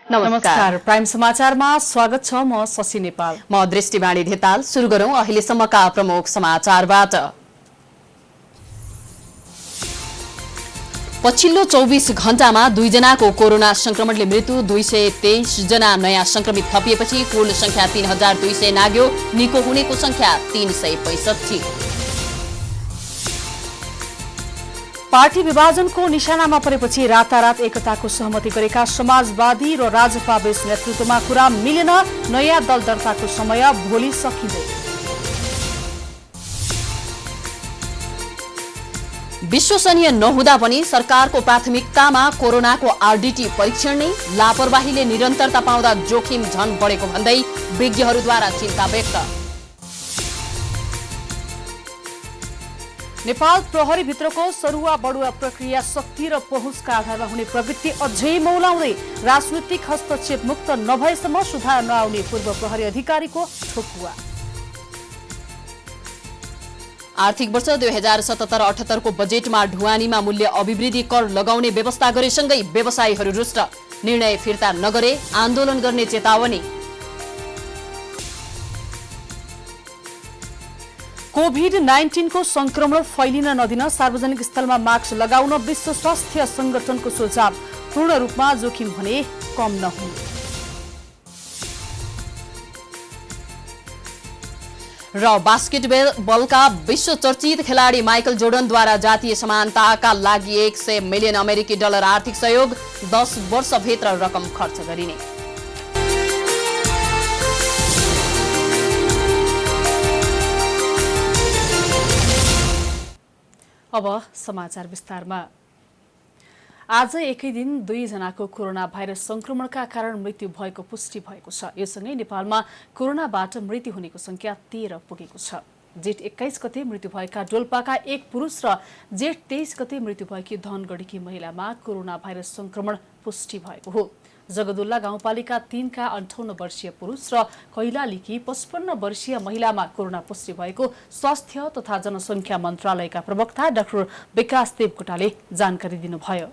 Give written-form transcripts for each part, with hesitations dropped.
नमस्कार। प्राइम समाचारमा स्वागत छ। म शशि नेपाल। म दृष्टिवाणी धिताल। सुरु गरौं अहिलेसम्मका प्रमुख समाचारबाट। पछिल्लो 24 घण्टामा 2 जनाको कोरोना संक्रमणले मृत्यु, 223 जना नयाँ संक्रमित थपिएपछि कुल संख्या 3200 नाग्यो। निको हुनेको संख्या 365। पार्टी विभाजनको निशानामा परेपछि रातारात एकताको सहमति गरेका समाजवादी र राजपा बीच नेतृत्वमा कुरा मिलेन। नयाँ दल दर्ताको समय भोलि सकिँदै। विश्वसनीय नहुँदा पनि सरकारको प्राथमिकतामा कोरोनाको आरडीटी परीक्षण नै, लापरवाहीले निरन्तरता पाउँदा जोखिम झन बढेको भन्दै विज्ञहरूद्वारा चिन्ता व्यक्त। नेपाल प्रहरी भित्रको सरुवा बढुवा प्रक्रिया शक्ति र पहुँचका आधारमा हुने प्रवृत्ति अझै मौलाउँदै राजनीतिक हस्तक्षेप मुक्त नभएसम्म सुधार नआउने पूर्व प्रहरी अधिकारीको ठोकुवा। आर्थिक वर्ष 2077-78 को बजेटमा ढुवानीमा मूल्य अभिवृद्धि कर लगाउने व्यवस्था गरेसँगै व्यवसायीहरू रुष्ट, निर्णय फिर्ता नगरे आन्दोलन गर्ने चेतावनी। कोभिड-19 को संक्रमण फैलिन नदिन सार्वजनिक स्थलमा मास्क लगाउन विश्व स्वास्थ्य संगठनको सुझाव। पूर्ण रूपमा जोखिम भने कम नहुने। र बास्केटबलका विश्व चर्चित खेलाडी माइकल जोर्डनद्वारा जातीय समानताका लागि 100 मिलियन अमेरिकी डलर आर्थिक सहयोग, 10 वर्षभित्र रकम खर्च गरिने। अब समाचार विस्तारमा। आज एकै दिन 2 जनाको कोरोना भाइरस संक्रमणका कारण मृत्यु भएको पुष्टि भएको छ। यससँगै नेपालमा कोरोनाबाट मृत्यु हुनेको संख्या 13 पुगेको छ। जेठ 21 गते मृत्यु भएका डोल्पाका एक पुरुष र जेठ 23 गते मृत्यु भएकी धनगढीकी महिलामा कोरोना भाइरस संक्रमण पुष्टि भएको हो। जगदुल्ला गाउँपालिका 3 का 58 वर्षीय पुरुष र कैलालीकी 55 वर्षीय महिलामा कोरोना पुष्टि भएको स्वास्थ्य तथा जनसङ्ख्या मन्त्रालयका प्रवक्ता डाक्टर विकास देवकोटाले जानकारी दिनुभयो।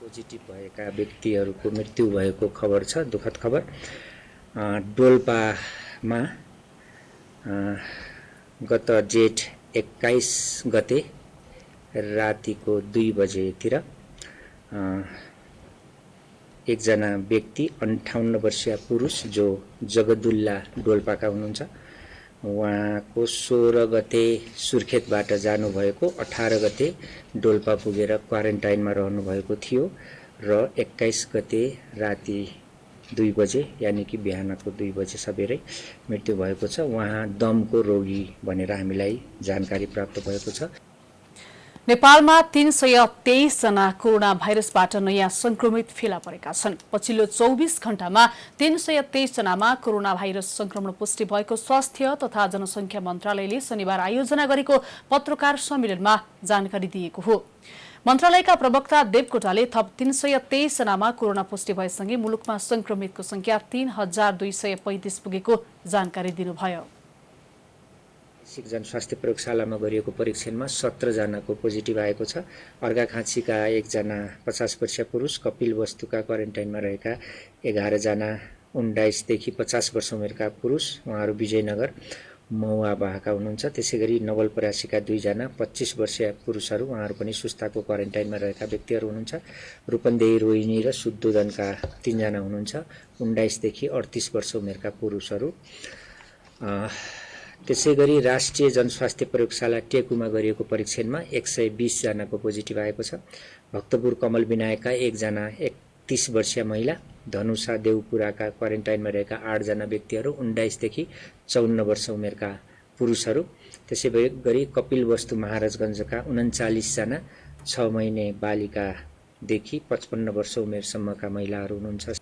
पोजिटिभ भएका व्यक्तिहरूको मृत्यु भएको खबर छ, दुःखद खबर। डोल्पामा गत जेठ 21 गते रातिको 2 बजेतिर एकजना व्यक्ति 58 वर्षीय पुरुष जो जगदुल्ला डोल्पाका हुनुहुन्छ, उहाँको 16 गते सुर्खेतबाट जानुभएको, 18 गते डोल्पा पुगेर क्वारेन्टाइनमा रहनुभएको थियो र 21 गते राति 2 बजे यानि कि बिहानको 2 बजे सबेरै मृत्यु भएको छ। उहाँ दमको रोगी भनेर हामीलाई जानकारी प्राप्त भएको छ। नेपालमा 323 जना कोरोना भाइरसबाट नयाँ संक्रमित फेला परेका छन्। पछिल्लो 24 घण्टामा 323 जनामा कोरोना भाइरस संक्रमण पुष्टि भएको स्वास्थ्य तथा जनसङ्ख्या मन्त्रालयले शनिबार आयोजना गरेको पत्रकार सम्मेलनमा जानकारी दिएको हो। मन्त्रालयका प्रवक्ता देवकोटाले थप 323 जनामा कोरोना पुष्टि भएसँगै मुलुकमा संक्रमितको संख्या 3235 पुगेको जानकारी दिनुभयो। जनस्वास्थ्य प्रयोगशालामा गरिएको परीक्षणमा 17 जनाको पोजिटिभ आएको छ। अर्घाखाँचीका 1 जना 50 वर्षीय पुरुष, कपिलवस्तुका क्वारेन्टाइनमा रहेका 11 जना 19 देखि 50 वर्ष उमेरका पुरुष, उहाँहरू विजयनगर मौवाबाहका हुनुहुन्छ। त्यसैगरी नवलपरासीका 2 जना 25 वर्षीय पुरुषहरू, उहाँहरू पनि सुस्ताको क्वारेन्टाइनमा रहेका व्यक्तिहरू हुनुहुन्छ। रूपन्देही, रोहिणी र सुद्धोदनका 3 जना हुनुहुन्छ, 19 देखि 38 वर्ष उमेरका पुरुषहरू। त्यसैगरी राष्ट्रिय जनस्वास्थ्य प्रयोगशाला टेकुमा गरिएको परीक्षणमा 120 जनाको पोजिटिभ आएको छ। भक्तपुर कमल विनायकका 1 जना 31 वर्षीय महिला, धनुषा देउपुराका क्वारेन्टाइनमा रहेका 8 जना व्यक्तिहरू, 19 देखि 54 वर्ष उमेरका पुरुषहरू। त्यसैगरी कपिलवस्तु महाराजगञ्जका 39 जना 6 महिने बालिकादेखि 55 वर्ष उमेरसम्मका महिलाहरू हुनुहुन्छ।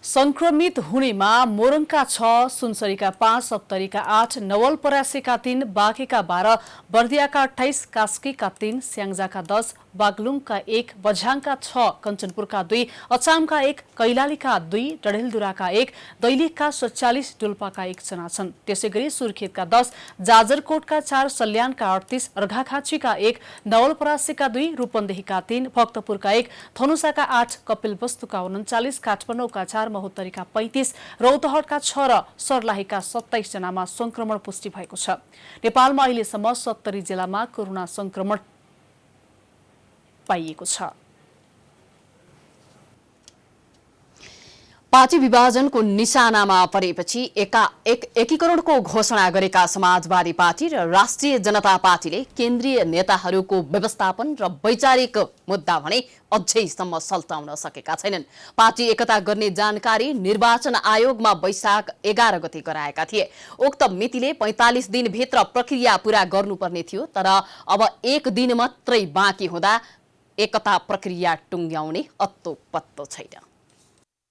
संक्रमित हुनेमा मोरङका 6, सुनसरीका 5, सप्तरीका 8, नवलपरासीका 3, बाँकेका 12, बर्दियाका 28, कास्कीका 3, स्याङ्जाका 10, बागलुङका 1, बझाङका 6, कञ्चनपुरका 2, अचामका 1, कैलालीका 2, डडेलधुराका 1, दैलेखका 47, डोल्पाका 1 जना छन्। त्यसैगरी सुर्खेतका 10, जाजरकोटका 4, सल्यानका 38, अर्घाखाँचीका 1, नवलपरासीका 2, रूपन्देहीका 3, भक्तपुरका 1, धनुषाका 8, कपिलवस्तुका 39, काठमाडौँका 4, महोत्तरीका 35, रौतहटका 6 र सर्लाहीका 27 जनामा संक्रमण पुष्टि भएको छ। नेपालमा अहिलेसम्म 70 जिल्लामा कोरोना संक्रमण पाइएको छ। पार्टी विभाजनको निशानामा परेपछि एकीकरणको घोषणा गरेका समाजवादी पार्टी र राष्ट्रिय जनता पार्टीले केन्द्रीय नेताहरूको व्यवस्थापन र वैचारिक मुद्दा भने अझैसम्म सल्टाउन सकेका छैनन्। पार्टी एकता गर्ने जानकारी निर्वाचन आयोगमा वैशाख 11 गते गराएका थिए। उक्त मितिले 45 दिनभित्र प्रक्रिया पूरा गर्नुपर्ने थियो, तर अब 1 दिन मात्रै बाँकी हुँदा एकता प्रक्रिया टुङ्ग्याउने अत्तो पत्तो छैन।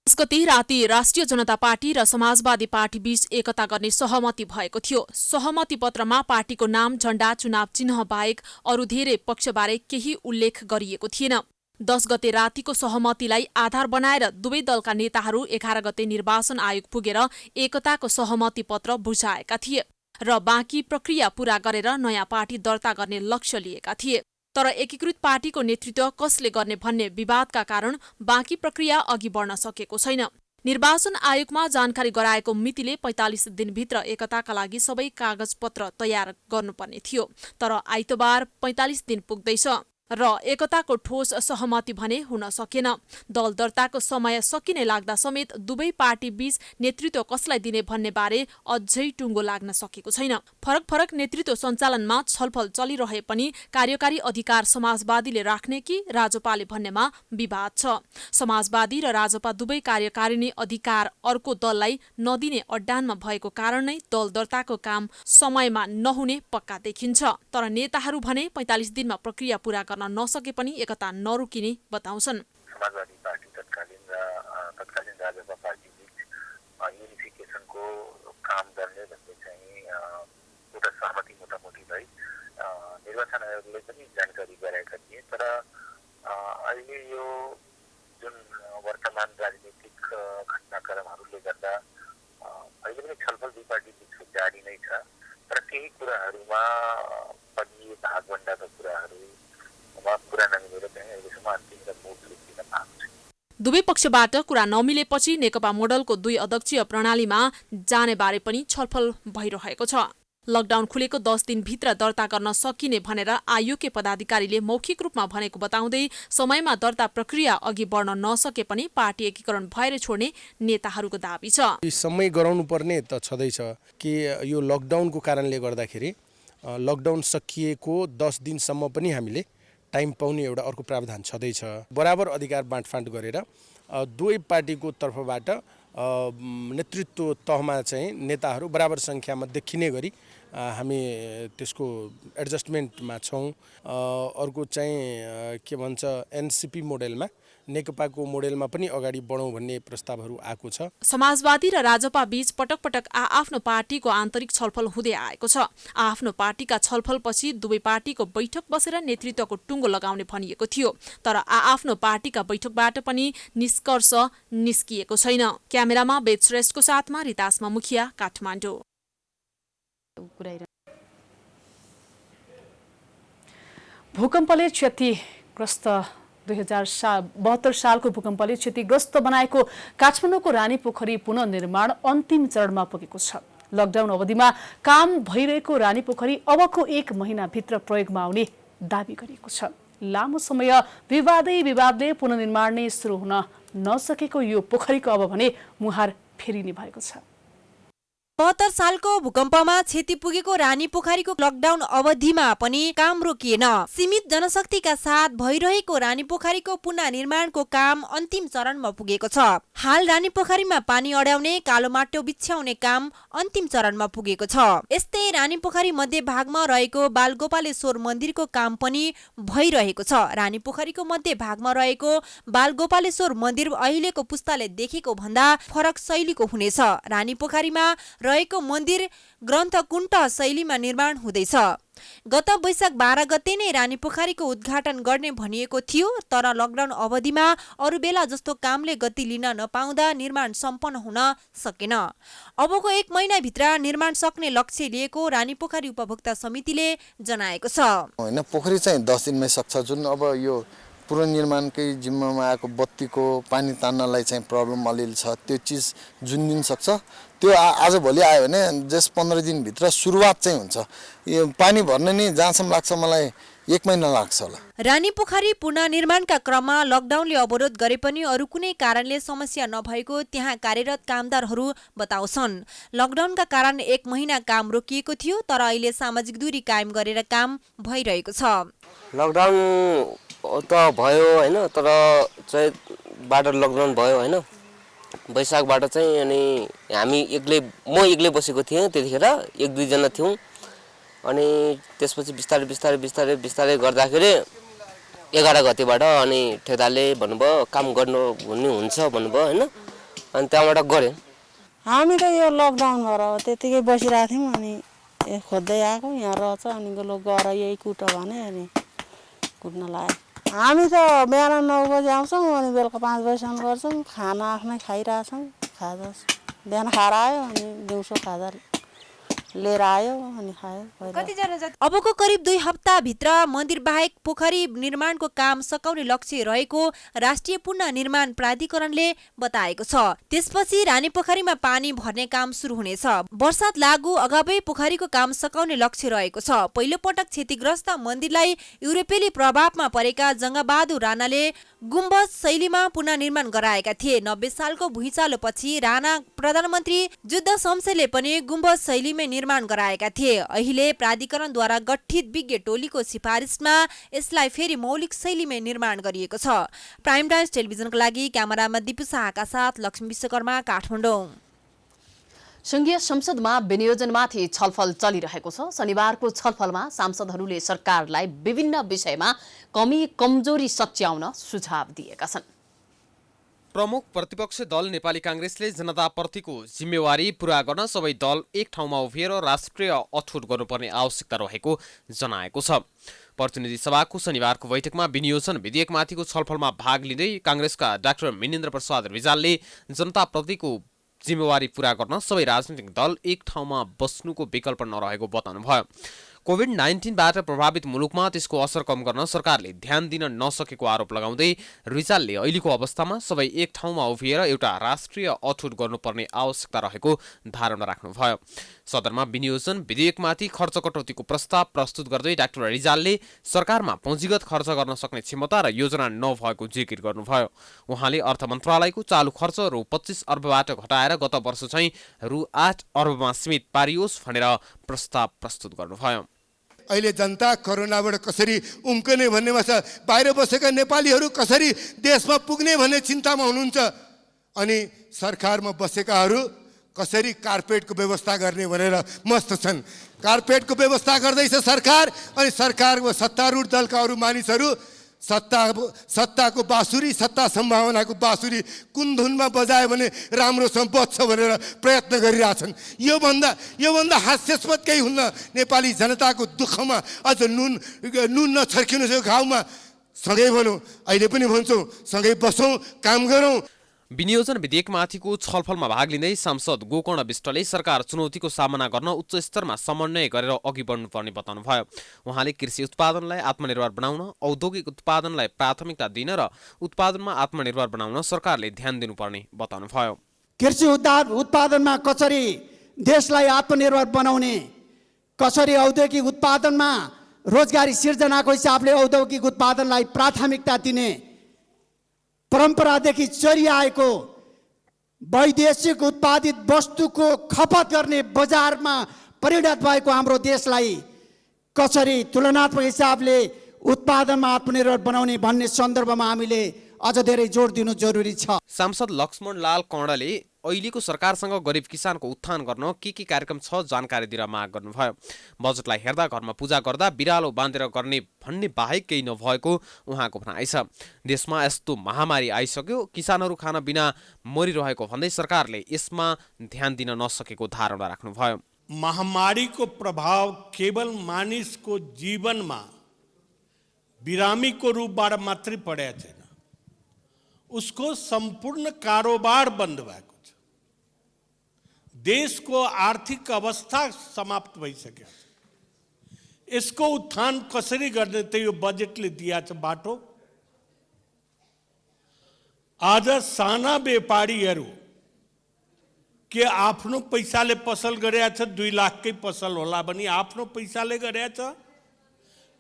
गते राति राष्ट्रिय जनता पार्टी र समाजवादी पार्टी बीच एकता गर्ने सहमति भएको थियो। सहमति पत्रमा पार्टीको नाम, झण्डा, चुनाव चिन्ह बाहेक अरू धेरै पक्षबारे केही उल्लेख गरिएको थिएन। 10 गते रातिको सहमतिलाई आधार बनाएर दुवै दलका नेताहरू 11 गते निर्वाचन आयोग पुगेर एकताको सहमति पत्र बुझाएका थिए र बाँकी प्रक्रिया पूरा गरेर नयाँ पार्टी दर्ता गर्ने लक्ष्य लिएका थिए। तर एकीकृत पार्टीको नेतृत्व कसले गर्ने भन्ने विवादका कारण बाँकी प्रक्रिया अघि बढ्न सकेको छैन। निर्वाचन आयोगमा जानकारी गराएको मितिले 45 दिनभित्र एकताका लागि सबै कागजपत्र तयार गर्नुपर्ने थियो, तर आइतबार 45 दिन पुग्दैछ र एकताको ठोस सहमति भने हुन सकेन। दल दर्ताको समय सकिने लाग्दा समेत दुवै पार्टी बीच नेतृत्व कसलाई दिने भन्ने बारे अझै टुङ्गो लाग्न सकेको छैन। फरक फरक नेतृत्व सञ्चालनमा छलफल चलिरहे पनि कार्यकारी अधिकार समाजवादीले राख्ने कि राजपाले भन्नेमा विवाद छ। समाजवादी र राजपा दुवै कार्यकारिणी अधिकार अर्को दललाई नदिने अड्डानमा भएको कारण नै दल दर्ताको काम समयमा नहुने पक्का देखिन्छ। तर नेताहरू भने 45 दिनमा प्रक्रिया पूरा गर्न नसके पनि एकता नरोकिने बताउँछन्। समाजवादी पार्टी तत्कालीन राजपा पार्टी बीच युनिफिकेसनको काम गर्ने भन्ने चाहिँ एउटा सहमति मोटामोटी भई निर्वाचन आयोगले पनि जानकारी गराएका थिए। तर अहिले यो जुन वर्तमान राजनीतिक घटनाक्रमहरूले गर्दा अहिले पनि छलफल दुई पार्टी बीचको जारी नै छ। तर केही कुराहरूमा पनि भागभण्डाका कुराहरू दुवै पक्षबाट कुरा नमिलेपछि नेकपा मोडलको 2 अध्यक्षीय प्रणालीमा जाने बारे पनि छलफल भइरहेको छ। लकडाउन खुलेको 10 दिनभित्र दर्ता गर्न सकिने भनेर आयोगकै पदाधिकारीले मौखिक रूपमा भनेको बताउँदै समयमा दर्ता प्रक्रिया अघि बढ्न नसके पनि पार्टी एकीकरण भएर छोड्ने नेताहरूको दाबी छ। समय गराउनु पर्ने त छँदैछ कि यो लकडाउनको कारणले गर्दाखेरि लकडाउन सकिएको 10 दिनसम्म पनि हामीले टाइम पाउने एउटा अर्को प्रावधान छँदैछ। बराबर अधिकार बाँडफाँड गरेर दुवै पार्टीको तर्फबाट नेतृत्व तहमा चाहिँ नेताहरू बराबर सङ्ख्यामा देखिने गरी हामी त्यसको एडजस्टमेन्टमा छौँ। अर्को चाहिँ के भन्छ एनसीपी मोडेलमा नेकपाको मोडेलमा पनि अगाडि बढौँ भन्ने प्रस्तावहरू आएको छ। समाजवादी र राजपा बीच पटक पटक आफ्नो पार्टीको आन्तरिक छलफल हुँदै आएको छ। आफ्नो पार्टीका छलफलपछि दुवै पार्टीको बैठक बसेर नेतृत्वको टुङ्गो लगाउने भनिएको थियो, तर आफ्नो पार्टीका बैठकबाट पनि निष्कर्ष निस्किएको छैन। क्यामेरामा वेद श्रेष्ठको साथमा रितासमा मुखिया, काठमाडौँ। भूकम्पले क्षतिग्रस्त 2072 सालको भूकम्पले क्षतिग्रस्त बनाएको काठमाडौँको रानीपोखरी पुनर्निर्माण अन्तिम चरणमा पुगेको छ। लकडाउन अवधिमा काम भइरहेको रानीपोखरी अबको 1 महिनाभित्र प्रयोगमा आउने दाबी गरिएको छ। लामो समय विवादले पुनर्निर्माण नै सुरु हुन नसकेको यो पोखरीको अब भने मुहार फेरिने भएको छ। 72 सालको भूकम्पमा क्षति पुगेको रानीपोखरीको लकडाउन अवधिमा पनि काम रोकिएन। सीमित जनशक्तिका साथ भइरहेको रानीपोखरीको पुनर्निर्माणको काम अन्तिम चरणमा पुगेको छ। हाल रानीपोखरीमा पानी अड्याउने, कालो माटो बिछ्याउने काम अन्तिम चरणमा पुगेको छ। यस्तै रानीपोखरी मध्य भागमा रहेको बालगोपालेश्वर मन्दिरको काम पनि भइरहेको छ। रानीपोखरीको मध्य भागमा रहेको बालगोपालेश्वर मन्दिर अहिलेको पुस्ताले देखेको भन्दा फरक शैलीको हुनेछ। रानीपोखरीमा रहेको मन्दिर ग्रन्थकुण्ड शैलीमा निर्माण हुँदैछ। गत वैशाख 12 गते नै रानीपोखरीको उद्घाटन गर्ने भनिएको थियो, तर लकडाउन अवधिमा अरू बेला जस्तो कामले गति लिन नपाउँदा निर्माण सम्पन्न हुन सकेन। अबको 1 महिनाभित्र निर्माण सक्ने लक्ष्य लिएको रानीपोखरी उपभोक्ता समितिले जनाएको छ। होइन, पोखरी चाहिँ 10 दिनमै सक्छ। जुन अब यो पुनर्निर्माणकै जिम्मामा आएको बत्तीको पानी तान्नलाई चाहिँ प्रब्लम अलिअलि छ, त्यो चिज जुन दिन सक्छ त्यो आज भोलि आयो भने जस 15 दिनभित्र सुरुवात चाहिँ हुन्छ। यो पानी भर्न नि जहाँसम्म लाग्छ मलाई 1 महिना लाग्छ होला। रानीपोखरी पुनर्निर्माणका क्रममा लकडाउनले अवरोध गरे पनि अरू कुनै कारणले समस्या नभएको त्यहाँ कार्यरत कामदारहरू बताउँछन्। लकडाउनका कारण 1 महिना काम रोकिएको थियो, तर अहिले सामाजिक दूरी कायम गरेर काम भइरहेको छ। लकडाउन त भयो होइन, तर चैतबाट लकडाउन भयो होइन। वैशाखबाट चाहिँ अनि म एक्लै बसेको थिएँ त्यतिखेर, 1-2 जना थियौँ। अनि त्यसपछि बिस्तारै गर्दाखेरि 11 गतेबाट अनि ठेकेदारले भन्नुभयो काम गर्नु हुन्छ भन्नुभयो होइन। अनि त्यहाँबाट गऱ्यौँ। हामी त यो लकडाउन भएर त्यतिकै बसिरहेको थियौँ, अनि खोज्दै आएको यहाँ रहेछ, अनि गएर यही कुट भने अनि कुट्न लाग्यो। हामी त बिहान 9 बजी आउँछौँ, अनि बेलुका 5 बजीसम्म गर्छौँ। खाना आफ्नै खाइरहेछौँ। खाजा बिहान खाएर आयो, अनि दिउँसो खाजा लिएर आयो अनि खायो। अबको करिब 2 हप्ताभित्र मन्दिर बाहेक पोखरी निर्माणको काम सकाउने लक्ष्य रहेको राष्ट्रिय पुनर्निर्माण प्राधिकरणले बताएको छ। त्यसपछि रानीपोखरीमा पानी भर्ने काम सुरु हुनेछ। वर्षात लागू अगावै पोखरीको काम सकाउने लक्ष्य रहेको छ। पहिलो पटक क्षतिग्रस्त मन्दिरलाई युरोपेली प्रभावमा परेका जङ्गबहादुर राणाले गुम्बज शैलीमा पुनर्निर्माण गराएका थिए। 90 सालको भुइँचालोपछि राणा प्रधानमन्त्री जुद्ध शमशेरले पनि गुम्बज शैलीमै निर्माण गराएका थिए। अहिले प्राधिकरणद्वारा गठित विज्ञ टोलीको सिफारिसमा यसलाई फेरि मौलिक शैलीमै निर्माण गरिएको छ। प्राइम टाइम्स टेलिभिजनको लागि क्यामेरामा दिपु शाहका साथ लक्ष्मी विश्वकर्मा, काठमाडौँ। संघीय संसदमा विनियोजनमाथि छलफल चलिरहेको छ। शनिबारको छलफलमा सांसदहरूले सरकारलाई विभिन्न विषयमा कमी कमजोरी सच्याउन सुझाव दिएका छन्। प्रमुख प्रतिपक्ष दल नेपाली कांग्रेसले जनताप्रतिको जिम्मेवारी पूरा गर्न सबै दल एक ठाउँमा उभिएर राष्ट्रिय अठोट गर्नुपर्ने आवश्यकता रहेको जनाएको छ। प्रतिनिधि सभाको शनिबारको बैठकमा विनियोजन विधेयकमाथिको छलफलमा भाग लिँदै कांग्रेसका डाक्टर मिनेन्द्र प्रसाद रिजालले जनताप्रतिको जिम्मेवारी पूरा गर्न सबै राजनीतिक दल एक ठाउँमा बस्नुको विकल्प नरहेको बताउनुभयो। कोभिड-19बाट प्रभावित मुलुकमा त्यसको असर कम गर्न सरकारले ध्यान दिन नसकेको आरोप लगाउँदै रिजालले अहिलेको अवस्थामा सबै एक ठाउँमा उभिएर एउटा राष्ट्रिय अठोट गर्नुपर्ने आवश्यकता रहेको धारणा राख्नुभयो। सदनमा विनियोजन विधेयकमाथि खर्च कटौतीको प्रस्ताव प्रस्तुत गर्दै डाक्टर रिजालले सरकारमा पुँजीगत खर्च गर्न सक्ने क्षमता र योजना नभएको जिकिर गर्नुभयो। उहाँले अर्थ मन्त्रालयको चालु खर्च रु 25 अर्बबाट घटाएर गत वर्ष चाहिँ रु 8 अर्बमा सीमित पारियोस् भनेर प्रस्ताव प्रस्तुत गर्नुभयो। अहिले जनता कोरोनाबाट कसरी उम्कने भन्नेमा छ। बाहिर बसेका नेपालीहरू कसरी देशमा पुग्ने भन्ने चिन्तामा हुनुहुन्छ, अनि सरकारमा बसेकाहरू कसरी कार्पेटको व्यवस्था गर्ने भनेर मस्त छन्। कार्पेटको व्यवस्था गर्दैछ सरकार, अनि सरकारको सत्तारूढ दलका अरू मानिसहरू सत्ताको बाँसुरी, सत्ता सम्भावनाको बाँसुरी कुन धुनमा बजायो भने राम्रोसँग बज्छ भनेर प्रयत्न गरिरहेछन्। योभन्दा हास्यास्पद केही हुन्न। नेपाली जनताको दुःखमा अझ नुन नछर्किनु छ घाउमा। सँगै भनौँ, अहिले पनि भन्छौँ, सँगै बसौँ, काम गरौँ। विनियोजन विधेयकमाथिको छलफलमा भाग लिँदै सांसद गोकर्ण विष्टले सरकार चुनौतीको सामना गर्न उच्च स्तरमा समन्वय गरेर अघि बढ्नुपर्ने बताउनुभयो। उहाँले कृषि उत्पादनलाई आत्मनिर्भर बनाउन, औद्योगिक उत्पादनलाई प्राथमिकता दिन र उत्पादनमा आत्मनिर्भर बनाउन सरकारले ध्यान दिनुपर्ने बताउनुभयो। कृषि उत्पादनमा कसरी देशलाई आत्मनिर्भर बनाउने, कसरी औद्योगिक उत्पादनमा रोजगारी सिर्जनाको हिसाबले औद्योगिक उत्पादनलाई प्राथमिकता दिने, परम्परादेखि चलिआएको वैदेशिक उत्पादित वस्तुको खपत गर्ने बजारमा परिणत भएको हाम्रो देशलाई कसरी तुलनात्मक हिसाबले उत्पादनमा आत्मनिर्भर बनाउने भन्ने सन्दर्भमा हामीले अझ धेरै जोड दिनु जरुरी छ। सांसद लक्ष्मण लाल कर्णले अहिलेको सरकारसँग गरिब किसानको उत्थान गर्न के कार्यक्रम छ जानकारी दिन माग गर्नुभयो। बजेटलाई हेर्दा घरमा पूजा गर्दा बिरालो बाँधेर गर्ने भन्ने बाहेक केही नभएको उहाँको भनाइ छ। देशमा यस्तो महामारी आइसक्यो, किसानहरू खान बिना मरिरहेको भन्दै सरकारले यसमा ध्यान दिन नसकेको धारणा राख्नुभयो। महामारी को प्रभाव केवल मानिसको जीवनमा बिरामीको रूपबाट मात्रै परेको छैन, उसको सम्पूर्ण कारोबार बन्द भएको छ। देशको आर्थिक अवस्था समाप्त भइसक्यो छ। यसको उत्थान कसरी गर्ने त यो बजेटले दिएको छ बाटो। आज साना व्यापारीहरू के आफ्नो पैसाले पसल गरेका छ, 2 लाखकै पसल होला भने आफ्नो पैसाले गरेका छ,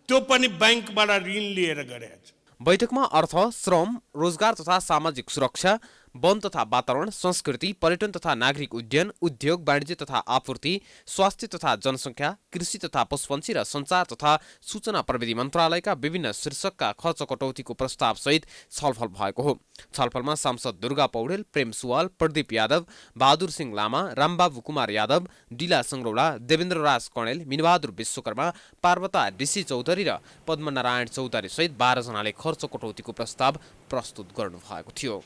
त्यो पनि बैंकबाट ऋण लिएर गरेका छ। बैठकमा अर्थ, श्रम, रोजगार तथा सामाजिक सुरक्षा, वन तथा वातावरण, संस्कृति, पर्यटन तथा नागरिक उड्डयन, उद्योग, वाणिज्य तथा आपूर्ति, स्वास्थ्य तथा जनसङ्ख्या, कृषि तथा पशुपन्छी र सञ्चार तथा सूचना प्रविधि मन्त्रालयका विभिन्न शीर्षकका खर्च कटौतीको प्रस्ताव सहित छलफल भएको हो। छलफलमा सांसद दुर्गा पौडेल, प्रेम सुवाल, प्रदीप यादव, बहादुर सिंह लामा, रामबाबु कुमार यादव, डिला सङ्ग्रौला, देवेन्द्र राज कणेल, मिनबहादुर विश्वकर्मा, पार्वता ऋषि चौधरी र पद्मनारायण चौधरी सहित 12 जनाले खर्च कटौतीको प्रस्ताव प्रस्तुत गर्नुभएको थियो।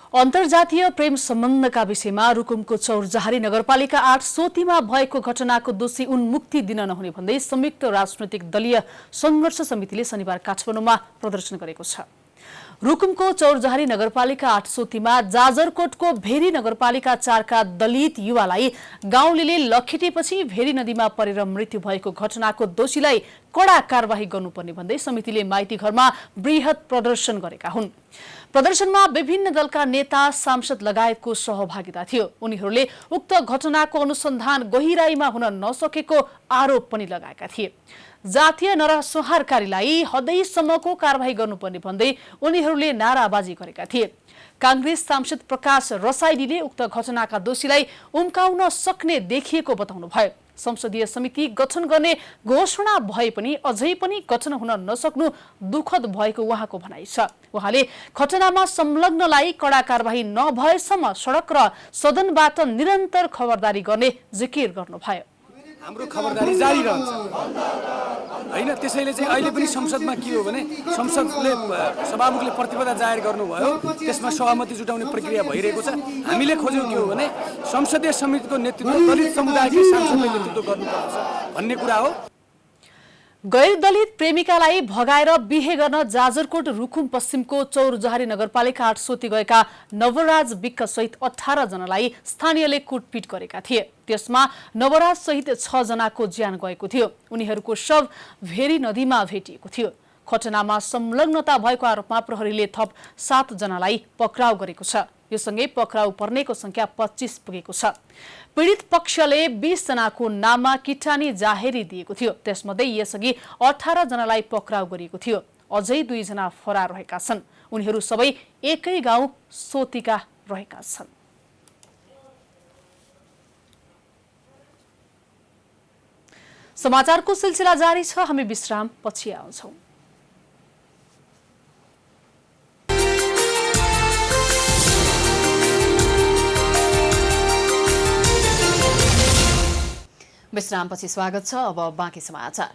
अन्तर्जातीय प्रेम सम्बन्धका विषयमा रुकुमको चौरजहारी नगरपालिका 8 सोतीमा भएको घटनाको दोषी उन्मुक्ति दिन नहुने भन्दै संयुक्त राजनैतिक दलीय संघर्ष समितिले शनिबार काठमाडौँमा प्रदर्शन गरेको छ। रुकुमको चौरजहारी नगरपालिका 8 सोतीमा जाजरकोटको भेरी नगरपालिका 4 का दलित युवालाई गाउँलेले लखेटेपछि भेरी नदीमा परेर मृत्यु भएको घटनाको दोषीलाई कड़ा कारबाही गर्नुपर्ने भन्दै समितिले माइती घरमा बृहत प्रदर्शन गरेका हुन्। प्रदर्शनमा विभिन्न दलका नेता, सांसद लगायतको सहभागिता थियो। उनीहरूले उक्त घटनाको अनुसन्धान गहिराईमा हुन नसकेको आरोप पनि लगाएका थिए। जातीय नरसंहारकारीलाई हदैसम्मको कारबाही गर्नुपर्ने भन्दै उनीहरूले नाराबाजी गरेका थिए। कांग्रेस सांसद प्रकाश रसाइलीले उक्त घटनाका दोषीलाई उम्काउन सक्ने देखिएको बताउनुभयो। संसदीय समिति गठन गर्ने घोषणा भए पनि अझै पनि गठन हुन नसक्नु दुःखद भएको उहाँको भनाइ छ। उहाँले घटनामा संलग्नलाई कड़ा कारबाही नभएसम्म सडक र सदनबाट निरन्तर खबरदारी गर्ने जिकिर गर्नुभयो। हाम्रो खबरदारी जारी रहन्छ हैन। त्यसैले चाहिँ अहिले पनि संसदमा के हो भने संसदले सभामुखले प्रतिबद्धता जाहेर गर्नुभयो, त्यसमा सहमति जुटाउने प्रक्रिया भइरहेको छ। हामीले खोजेको के हो भने संसदीय समितिको नेतृत्व दलित समुदायकै सांसदले नेतृत्व गर्नुपर्छ भन्ने कुरा हो। गैर दलित प्रेमिकालाई भगाएर बिहे गर्न जाजरकोट रुकुम पश्चिमको चौरजहारी नगरपालिका 8 सोती गएका नवराज विक्क सहित 18 जनालाई स्थानीयले कुटपिट गरेका थिए। त्यसमा नवराज सहित 6 जनाको ज्यान गएको थियो। उनीहरूको शव भेरी नदीमा भेटिएको थियो। घटनामा संलग्नता भएको आरोपमा प्रहरीले थप 7 जनालाई पक्राउ गरेको छ। यो सँगै पक्राउ पर्नेको संख्या 25 पुगेको छ। पीडित पक्षले 20 जनाको नाममा किटानी जाहेरी दिएको थियो। त्यसमध्ये यसअघि 18 जनालाई पक्राउ गरिएको थियो। अझै 2 जना फरार रहेका छन्। उनीहरू सबै एकै गाउँ सोतीका रहेका छन्। समाचारको सिलसिला जारी छ। हामी विश्राम पछि आउँछौं। विश्रामपछि स्वागत छ। अब बाँकी समाचार।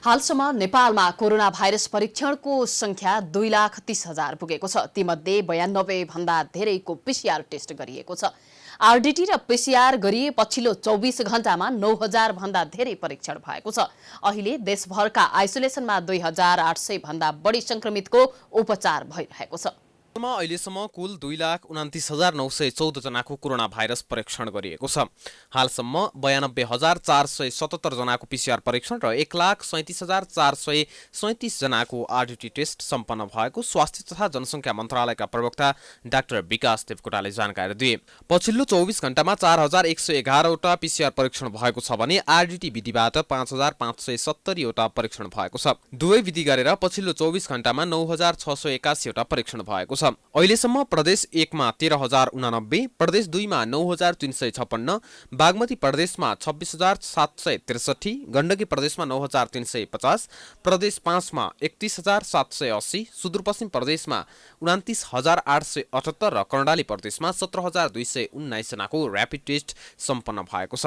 हालसम्म नेपालमा कोरोना भाइरस परीक्षणको संख्या 2,30,000 पुगेको छ। तीमध्ये 92 भन्दा धेरैको पीसीआर टेस्ट गरिएको छ। आरडीटी र पीसीआर गरिए पछिल्लो 24 घण्टामा 9,000 भन्दा धेरै परीक्षण भएको छ। अहिले देशभरका आइसोलेसनमा 2,800 भन्दा बढी संक्रमितको उपचार भइरहेको छ। अहिलेसम्म कुल 2,29,914 जनाको कोरोना भाइरस परीक्षण गरिएको छ। हालसम्म 92,477 जनाको पीसीआर परीक्षण र 1,37,437 जनाको आरडीटी टेस्ट सम्पन्न भएको स्वास्थ्य तथा जनसङ्ख्या मन्त्रालयका प्रवक्ता डाक्टर विकास देवकोटाले जानकारी दिए। पछिल्लो 24 घण्टामा 4,111 वटा पीसीआर परीक्षण भएको छ भने आरडीटी विधिबाट 5,570 वटा परीक्षण भएको छ। दुवै विधि गरेर पछिल्लो 24 घण्टामा 9,681 वटा परीक्षण भएको छ। अहिलेसम्म प्रदेश 1 मा 13,089, प्रदेश 2 मा 9,356, बागमती प्रदेशमा 26,763, गण्डकी प्रदेशमा 9,350, प्रदेश 5 मा 31,780, सुदूरपश्चिम प्रदेशमा 29,878 र कर्णाली प्रदेशमा 17,219 जनाको र्यापिड टेस्ट सम्पन्न भएको छ।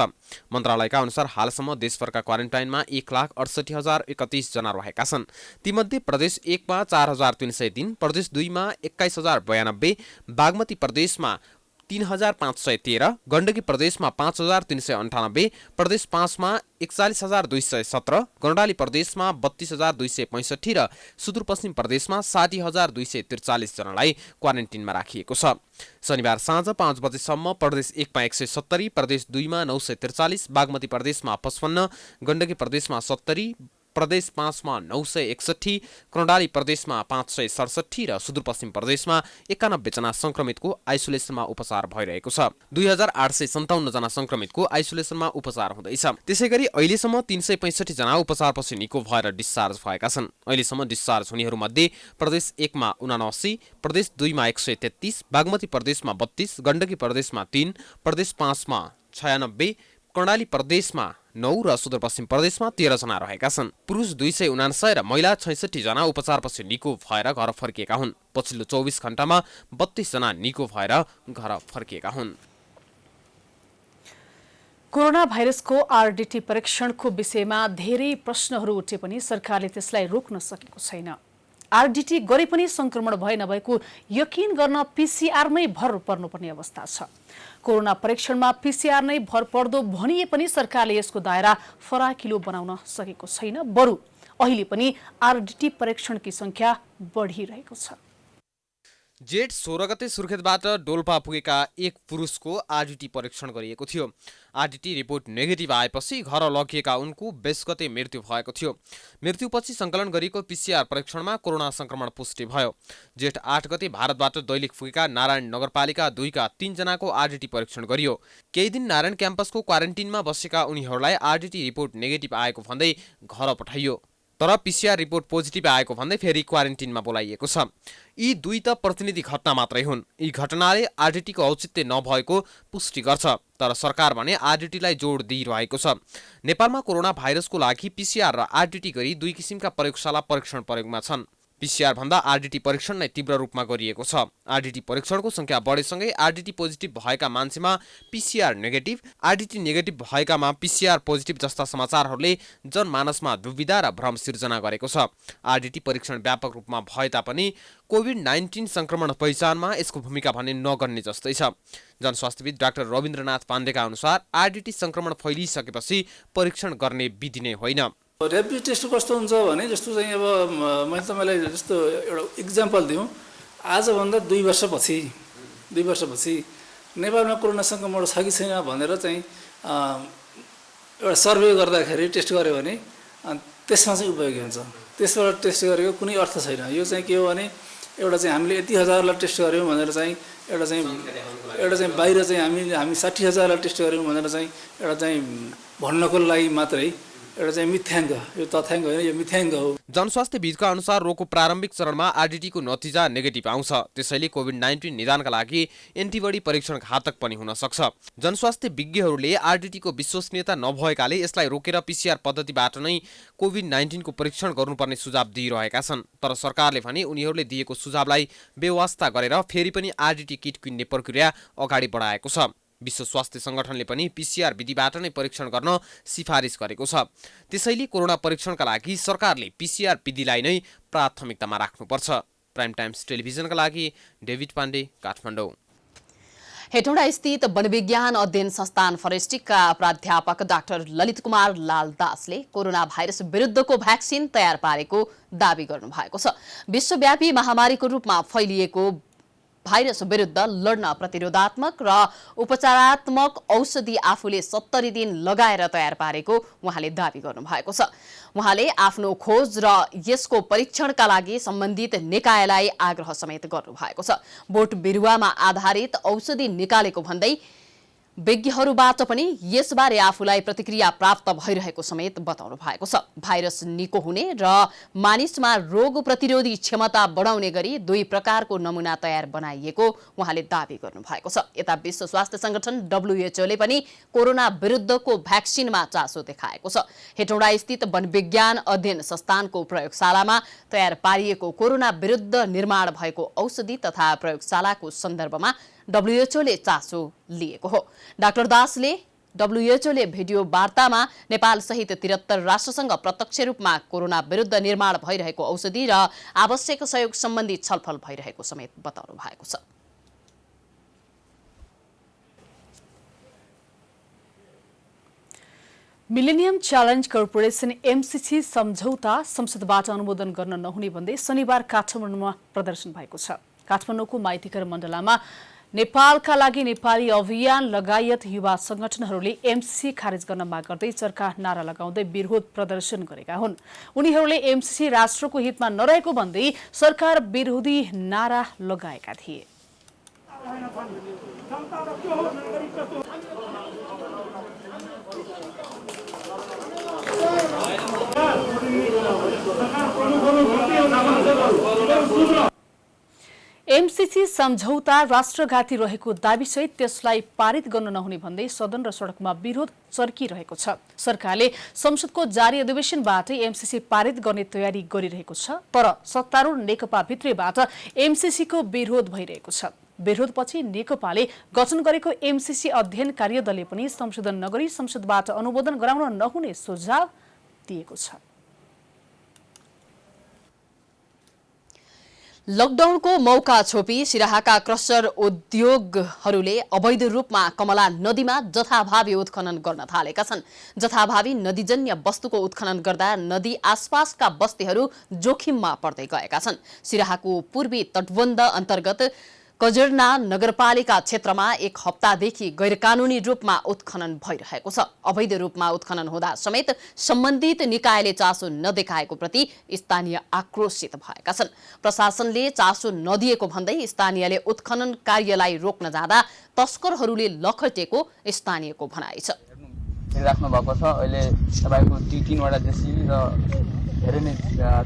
मन्त्रालयका अनुसार हालसम्म देशभरका क्वारेन्टाइनमा 1,68,031 जना रहेका छन्। तीमध्ये प्रदेश 1 मा 4,303, प्रदेश 2 मा 21,092, बागमती प्रदेशमा 3,513, गण्डकी प्रदेशमा 5,398, प्रदेश 5 मा 41,217, कर्णाली प्रदेशमा 32,265 र सुदूरपश्चिम प्रदेशमा 60,243 जनालाई क्वारेन्टिनमा राखिएको छ। शनिबार साँझ 5 बजेसम्म प्रदेश 1 मा 170, प्रदेश 2 मा 943, बागमती प्रदेशमा 55, गण्डकी प्रदेशमा 70, प्रदेश 5 मा 961, कर्णाली प्रदेशमा 567 र सुदूरपश्चिम प्रदेशमा 91 जना संक्रमितको आइसोलेसनमा उपचार भइरहेको छ। 2,857 जना संक्रमितको आइसोलेसनमा उपचार हुँदैछ। त्यसैगरी अहिलेसम्म 365 जना उपचारपछि निको भएर डिस्चार्ज भएका छन्। अहिलेसम्म डिस्चार्ज हुनेहरूमध्ये प्रदेश 1 मा 79, प्रदेश 2 मा 133, बागमती प्रदेशमा 32, गण्डकी प्रदेशमा 3, प्रदेश 5 मा 96, कर्णाली प्रदेशमा 9 र सुदूरपश्चिम प्रदेशमा 13 जना रहेका छन्। पुरुष 249 र महिला 66 जना उपचारपछि निको भएर घर फर्किएका हुन्। पछिल्लो 24 घण्टामा 32 जना निको भएर घर फर्किएका हुन्। कोरोना भाइरसको आरडीटी परीक्षणको विषयमा धेरै प्रश्नहरू उठे पनि सरकारले त्यसलाई रोक्न सकेको छैन। आरडीटी गरे पनि संक्रमण भए नभएको यकिन गर्न पीसीआरमै भर पर्नुपर्ने अवस्था छ। कोरोना परीक्षणमा पीसीआर नै भर पर्दो भनिए पनि सरकारले यसको दायरा फराकिलो बनाउन सकेको छैन। बरु अहिले पनि आरडीटी परीक्षणकी संख्या बढिरहेको छ। जेठ 16 गते सुर्खेतबाट डोल्पा पुगेका एक पुरुषको आरडीटी परीक्षण गरिएको थियो। आरडीटी रिपोर्ट नेगेटिभ आएपछि घर लगिएका उनको 20 गते मृत्यु भएको थियो। मृत्युपछि सङ्कलन गरिएको पीसीआर परीक्षणमा कोरोना संक्रमण पुष्टि भयो। जेठ 8 गते भारतबाट दैलेख पुगेका नारायण नगरपालिका 2 का 3 जनाको आरडीटी परीक्षण गरियो। केही दिन नारायण क्याम्पसको क्वारेन्टिनमा बसेका उनीहरूलाई आरडीटी रिपोर्ट नेगेटिभ आएको भन्दै घर पठाइयो। तर पीसीआर रिपोर्ट पोजिटिभ आएको भन्दै फेरि क्वारेन्टिनमा बोलाइएको छ। यी दुई त प्रतिनिधि घटना मात्रै हुन्। यी घटनाले आरडीटीको औचित्य नभएको पुष्टि गर्छ। तर सरकार भने आरडीटीलाई जोड दिइरहेको छ। नेपालमा कोरोना भाइरसको लागि पीसीआर र आरडीटी गरी दुई किसिमका प्रयोगशाला परीक्षण प्रयोगमा छन्। पीसीआर भन्दा आरडीटी परीक्षण नै तीव्र रूपमा गरिएको छ। आरडीटी परीक्षणको संख्या बढेसँगै आरडीटी पोजिटिभ भएका मान्छेमा पीसीआर नेगेटिभ, आरडीटी नेगेटिभ भएकामा पीसीआर पोजिटिभ जस्ता समाचारहरूले जनमानसमा दुविधा र भ्रम सिर्जना गरेको छ। आरडीटी परीक्षण व्यापक रूपमा भए तापनि कोभिड-19 संक्रमण पहिचानमा यसको भूमिका भने नगर्ने जस्तै छ। जनस्वास्थ्यविद डाक्टर रविन्द्रनाथ पाण्डेका अनुसार आरडीटी संक्रमण फैलिसकेपछि परीक्षण गर्ने विधि नै होइन। ऱ्यापिड टेस्ट कस्तो हुन्छ भने जस्तो चाहिँ अब मैले तपाईँलाई जस्तो एउटा इक्जाम्पल दिउँ, आजभन्दा 2 वर्षपछि नेपालमा कोरोना सङ्क्रमण छ कि छैन भनेर चाहिँ एउटा सर्वे गर्दाखेरि टेस्ट गर्यो भने त्यसमा चाहिँ उपयोगी हुन्छ। त्यसबाट टेस्ट गरेको कुनै अर्थ छैन। यो चाहिँ के हो भने एउटा चाहिँ हामीले यति हजारलाई टेस्ट गऱ्यौँ भनेर चाहिँ एउटा चाहिँ बाहिर चाहिँ हामी 60,000लाई टेस्ट गऱ्यौँ भनेर चाहिँ एउटा चाहिँ भन्नको लागि मात्रै एउटा चाहिँ मिथ्याङ्क, यो तथ्याङ्क होइन, यो मिथ्याङ्क हो। जनस्वास्थ्यविदका अनुसार रोगको प्रारम्भिक चरणमा आरडीटीको नतिजा नेगेटिभ आउँछ। त्यसैले कोभिड-19 निदानका लागि एन्टिबडी परीक्षण घातक पनि हुन सक्छ। जनस्वास्थ्य विज्ञहरूले आरडीटीको विश्वसनीयता नभएकाले यसलाई रोकेर पीसीआर पद्धतिबाट नै कोभिड-19 को परीक्षण गर्नुपर्ने सुझाव दिइरहेका छन्। तर सरकारले भने उनीहरूले दिएको सुझावलाई बेवास्ता गरेर फेरि पनि आरडीटी किट किन्ने प्रक्रिया अगाडि बढाएको छ। विश्व स्वास्थ्य संगठनले पनि पीसीआर विधिबाट नै परीक्षण गर्न सिफारिस गरेको छ। त्यसैले कोरोना परीक्षणका लागि सरकारले पीसीआर विधिलाई नै प्राथमिकतामा राख्नुपर्छ। प्राइम टाइम्स टेलिभिजनका लागि डेभिड पाण्डे, काठमाडौँ। हेटौडा स्थित वनविज्ञान अध्ययन संस्थान फरेस्टिकका प्राध्यापक डाक्टर ललित कुमार लाल दासले कोरोना भाइरस विरुद्धको भ्याक्सिन तयार पारेको दावी गर्नुभएको छ। विश्वव्यापी महामारीको रूपमा फैलिएको भाइरस विरुद्ध लड्न प्रतिरोधात्मक र उपचारात्मक औषधि आफूले 70 दिन लगाएर तयार पारेको उहाँले दावी गर्नुभएको छ। उहाँले आफ्नो खोज र यसको परीक्षणका लागि सम्बन्धित निकायलाई आग्रह समेत गर्नुभएको छ। बोट बिरुवामा आधारित औषधि निकालेको भन्दै विज्ञहरूबाट पनि यसबारे आफूलाई प्रतिक्रिया प्राप्त भइरहेको समेत बताउनु भएको छ। भाइरस निको हुने र मानिसमा रोग प्रतिरोधी क्षमता बढाउने गरी 2 प्रकारको नमुना तयार बनाइएको उहाँले दावी गर्नु भएको छ। यता विश्व स्वास्थ्य संगठन WHO ले पनि कोरोना विरुद्धको भ्याक्सिनमा चासो देखाएको छ। हेटौडा स्थित वनविज्ञान अध्ययन संस्थानको प्रयोगशालामा तयार पारिएको कोरोना विरुद्ध निर्माण भएको औषधि तथा प्रयोगशालाको सन्दर्भमा WHO ले चासो लिएको हो। डाक्टर दासले WHO ले भिडियो वार्तामा नेपाल सहित 73 राष्ट्रसँग प्रत्यक्ष रूपमा कोरोना विरुद्ध निर्माण भइरहेको औषधि र आवश्यक सहयोग सम्बन्धी छलफल भइरहेको समेत बताउनु भएको छ। मिलेनियम च्यालेन्ज कर्पोरेसन MCC सम्झौता संसदबाट अनुमोदन गर्न नहुने भन्दै शनिबार काठमाडौँमा प्रदर्शन भएको छ। काठमाडौँको माइतीकर मण्डलामा नेपालका लागि नेपाली अभियान लगायत युवा संगठनहरूले MCC खारेज गर्न माग गर्दै चर्का नारा लगाउँदै विरोध प्रदर्शन गरेका हुन्। उनीहरूले MCC राष्ट्रको हितमा नरहेको भन्दै सरकार विरोधी नारा लगाएका थिए। MCC सम्झौता राष्ट्रघाती रहेको दाबीसहित त्यसलाई पारित गर्न नहुने भन्दै सदन र सडकमा विरोध चर्किरहेको छ। सरकारले संसदको जारी अधिवेशनबाटै MCC पारित गर्ने तयारी गरिरहेको छ, तर सत्तारूढ नेकपा भित्रैबाट MCC को विरोध भइरहेको छ। विरोधपछि नेकपाले गठन गरेको MCC अध्ययन कार्यदलले पनि संशोधन नगरी संसदबाट अनुमोदन गराउन नहुने सुझाव दिएको छ। लकडाउनको मौका छोपी सिराहाका क्रसर उद्योगहरूले अवैध रूपमा कमला नदीमा जथाभावी उत्खनन गर्न थालेका छन्। जथाभावी नदीजन्य वस्तुको उत्खनन गर्दा नदी आसपासका बस्तीहरू जोखिममा पर्दै गएका छन्। सिराहाको पूर्वी तटबन्ध अन्तर्गत कजरना नगरपालिका क्षेत्रमा 1 हप्तादेखि गैरकानूनी रूपमा उत्खनन भइरहेको छ। अवैध रूपमा उत्खनन हुँदा समेत सम्बन्धित निकायले चासो नदेखाएको प्रति स्थानीय आक्रोशित भएका छन्। प्रशासनले चासो नदिएको भन्दै स्थानीयले उत्खनन कार्यलाई रोक्न जाँदा तस्करहरूले लखटेको स्थानीयको भनाइ छ। राख्नु भएको छ। अहिले तपाईको 3वटा जेसीबी र धेरै नै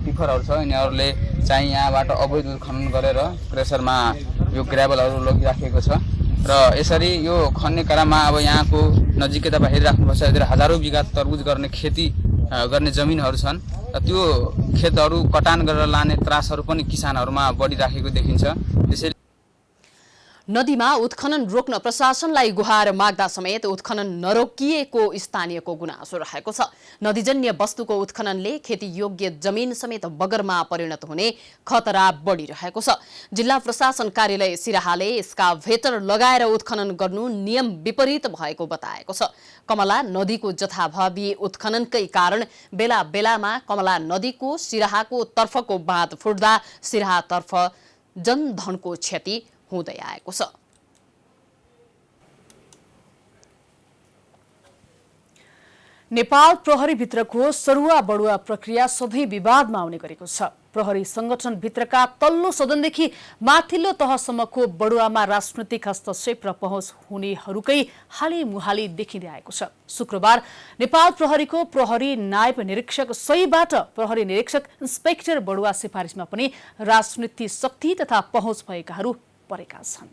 टिफरहरू छ। यिनीहरूले चाहिँ यहाँबाट अवैध उत्खनन गरेर क्रेसरमा यो ग्राभलहरू लगिराखेको छ र यसरी यो खन्ने क्रममा अब यहाँको नजिकै तपाईँ हेरिराख्नुपर्छ। यतिर हजारौं बिघा तरबुज गर्ने खेती गर्ने जमिनहरू छन् र त्यो खेतहरू कटान गरेर लाने त्रासहरू पनि किसानहरूमा बढिराखेको देखिन्छ। त्यसैले नदीमा उत्खनन रोक्न प्रशासनलाई गुहार माग्दा समेत उत्खनन नरोकिएको स्थानीयको गुनासो रहेको छ। नदीजन्य वस्तुको उत्खननले खेतीयोग्य जमिन समेत बगरमा परिणत हुने खतरा बढिरहेको छ। जिल्ला प्रशासन कार्यालय सिराहाले एक्सकाभेटर लगाएर उत्खनन गर्नु नियम विपरीत भएको बताएको छ। कमला नदीको जथाभावी उत्खननकै कारण बेला बेलामा कमला नदीको सिराहाको तर्फको बाँध फुट्दा सिराहातर्फ जनधनको क्षति हुँदै आएको छ। नेपाल प्रहरी भित्रको सरुवा बढुवा प्रक्रिया सधैँ विवादमा आउने गरेको छ। प्रहरी संगठन भित्रका तल्लो सदनदेखि माथिल्लो तहसम्मको बढुवामा राजनैतिक हस्तक्षेप र पहुँच हुनेहरूकै हालिमुहाली देखिँदै आएको छ। शुक्रबार नेपाल प्रहरीको प्रहरी नायब निरीक्षक सहीबाट प्रहरी निरीक्षक इन्स्पेक्टर बढुवा सिफारिसमा पनि राजनीतिक शक्ति तथा पहुँच भएकाहरू परेका छन्।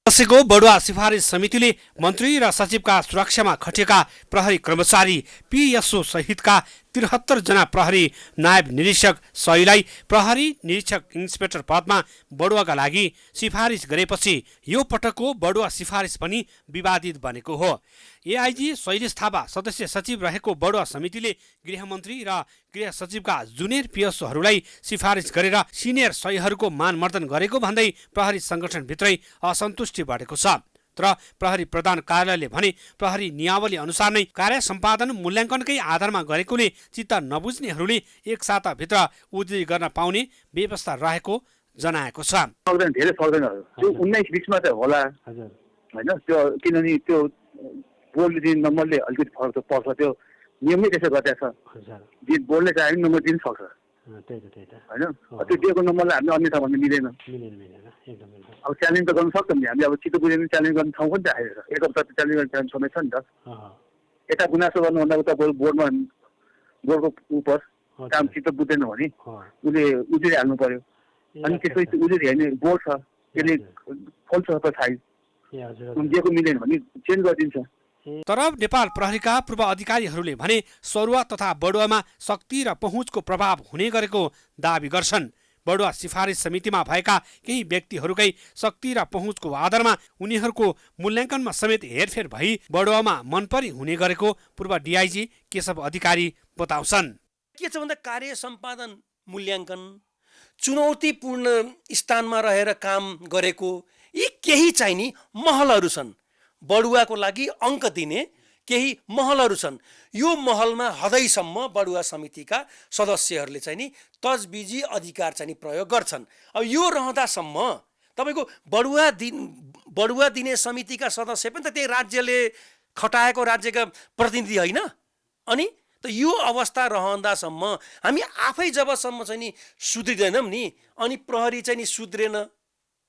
बसेको बढुवा सिफारिस समितिले मन्त्री र सचिवका सुरक्षामा खटिएका प्रहरी कर्मचारी PSO सहितका 73 जना प्रहरी नायब निरीक्षक सहीलाई प्रहरी निरीक्षक इन्स्पेक्टर पदमा बढुवाका लागि सिफारिस गरेपछि यो पटकको बढुवा सिफारिस पनि विवादित बनेको हो। AIG शैलेश थापा सदस्य सचिव रहेको बढुवा समितिले गृहमन्त्री र गृह सचिवका जुनियर PSOहरूलाई सिफारिस गरेर सिनियर सहीहरूको मानमर्दन गरेको भन्दै प्रहरी संगठनभित्रै असन्तुष्टि बढेको छ। तर प्रहरी प्रधान कार्यालयले भने प्रहरी नियावली अनुसार नै कार्य सम्पादन मूल्याङ्कनकै आधारमा गरेकोले चित्त नबुझ्नेहरूले एक साताभित्र उजुरी गर्न पाउने व्यवस्था रहेको जनाएको छ। धेरै सक्दैन त्यो 19-20 मा चाहिँ होला हैन, त्यो किनभने त्यो बोर्डले दिने नम्बरले अलिकति फरक पर्छ। त्यो नियममै त्यसो गरिरहेको छ। बोर्डले चाहिँ नम्बर दिन सक्छ हैन, त्यो दिएको नम्बरलाई हामीले अन्यथा भन्न मिल्दैन। अब च्यालेन्ज त गर्न सक्छौँ नि हामी। अब चित्त बुझेर च्यालेन्ज गर्ने ठाउँ पनि त आएर एक हप्ता त च्यालेन्ज गर्ने समय छ नि त। यता गुनासो गर्नुभन्दा उता बोर्डको उप काम चित्त बुझ्दैन भने उसले उजुरिहाल्नु पर्यो। अनि त्यसपछि उजुरी हेर्ने बोर्ड छ, त्यसले खोल्छ साइज दिएको मिलेन भने चेन्ज गरिदिन्छ। तर नेपाल प्रहरीका पूर्व अधिकारीहरूले भने सरुवा तथा बडुवामा शक्ति र पहुँचको प्रभाव हुने गरेको दावी गर्छन्। बडुवा सिफारिस समितिमा भएका केही व्यक्तिहरूकै शक्ति र पहुँचको आधारमा उनीहरूको मूल्याङ्कनमा समेत हेरफेर भई बडुवामा मनपरी हुने गरेको पूर्व डिआइजी केशव अधिकारी बताउँछन्। के छ भन्दा कार्य सम्पादन मूल्याङ्कन, चुनौतीपूर्ण स्थानमा रहेर काम गरेको यी केही चाहिने महलहरू छन्। बडुवाको लागि अङ्क दिने केही महलहरू छन्। यो महलमा हदैसम्म बडुवा समितिका सदस्यहरूले चाहिँ नि तजबिजी अधिकार चाहिँ प्रयोग गर्छन्। अब यो रहँदासम्म तपाईँको बडुवा दिने समितिका सदस्य पनि त त्यही राज्यले खटाएको राज्यका प्रतिनिधि होइन। अनि त यो अवस्था रहँदासम्म हामी आफै जबसम्म चाहिँ नि सुध्रिँदैनौँ नि, अनि प्रहरी चाहिँ नि सुध्रेन